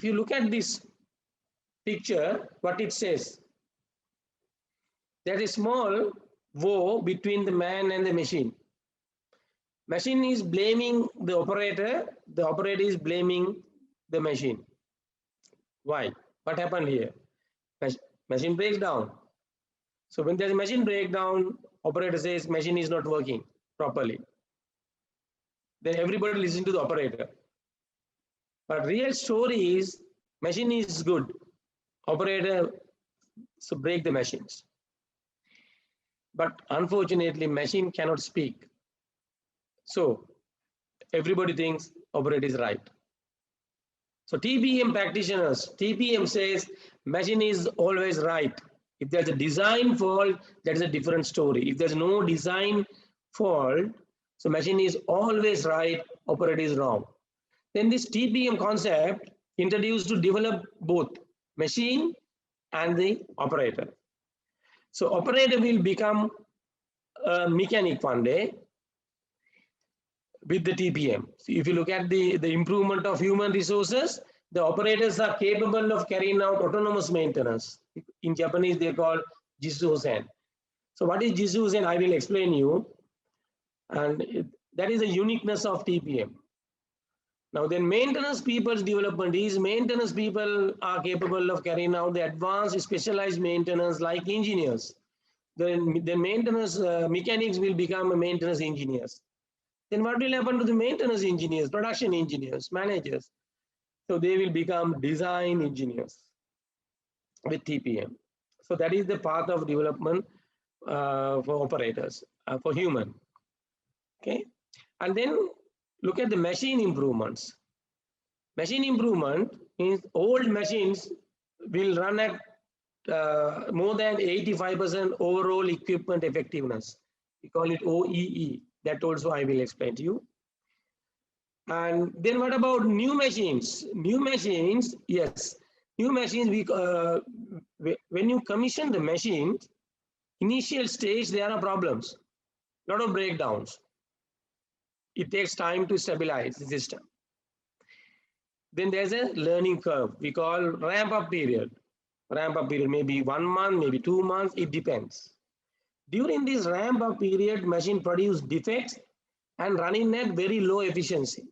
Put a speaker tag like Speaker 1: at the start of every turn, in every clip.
Speaker 1: if you look at this picture, what it says, there is small war between the man and the machine. Machine is blaming the operator is blaming the machine. Why? What happened here? Machine breaks down. So when there's a machine breakdown, operator says machine is not working properly. Then everybody listens to the operator. But real story is machine is good. Operator so break the machines. But unfortunately, machine cannot speak. So everybody thinks operator is right. So TPM practitioners, TPM says machine is always right. If there's a design fault, that is a different story. If there's no design fault, so machine is always right, operator is wrong. Then this TPM concept introduced to develop both machine and the operator. So operator will become a mechanic one day with the TPM. So if you look at the improvement of human resources, the operators are capable of carrying out autonomous maintenance. In Japanese, they call Jisuzen. So what is Jisuzen? I will explain you. And that is the uniqueness of TPM. Now then maintenance people's development is maintenance people are capable of carrying out the advanced specialized maintenance like engineers. The maintenance mechanics will become maintenance engineers. Then what will happen to the maintenance engineers, production engineers, managers? So they will become design engineers with TPM. So that is the path of development for operators, for human. Okay, and then look at the machine improvements. Machine improvement means old machines will run at more than 85% overall equipment effectiveness. We call it OEE. That also I will explain to you. And then what about new machines? New machines, yes. New machines, when you commission the machine, initial stage, there are problems, a lot of breakdowns. It takes time to stabilize the system. Then there's a learning curve. We call ramp-up period. Ramp-up period may be 1 month, maybe 2 months, it depends. During this ramp-up period, machine produce defects and running at very low efficiency.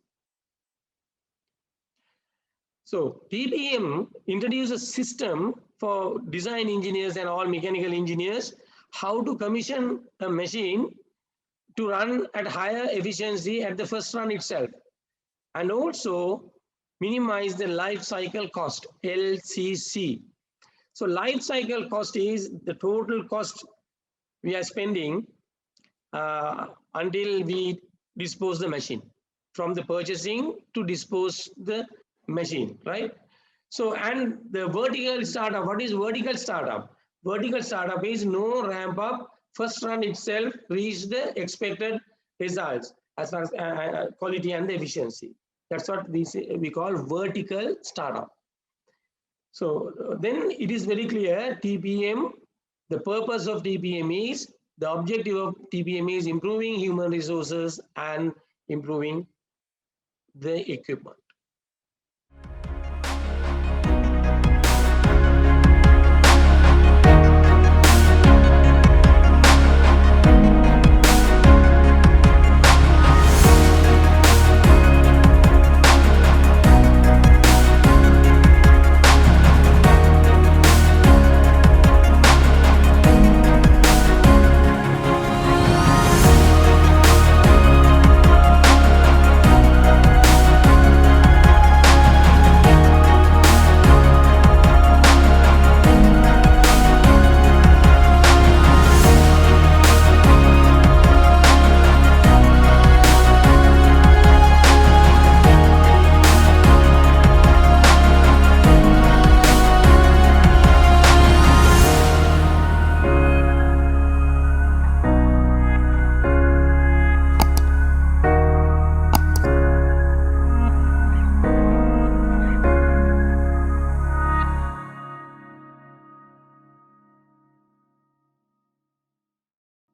Speaker 1: So TPM introduces a system for design engineers and all mechanical engineers how to commission a machine to run at higher efficiency at the first run itself, and also minimize the life cycle cost, LCC. So life cycle cost is the total cost we are spending until we dispose the machine, from the purchasing to dispose the machine, right? So, and the vertical startup, what is vertical startup? Vertical startup is no ramp up, first run itself reach the expected results as far as quality and the efficiency. That's what we call vertical startup. So then it is very clear TPM, the purpose of TPM is, the objective of TPM is improving human resources and improving the equipment.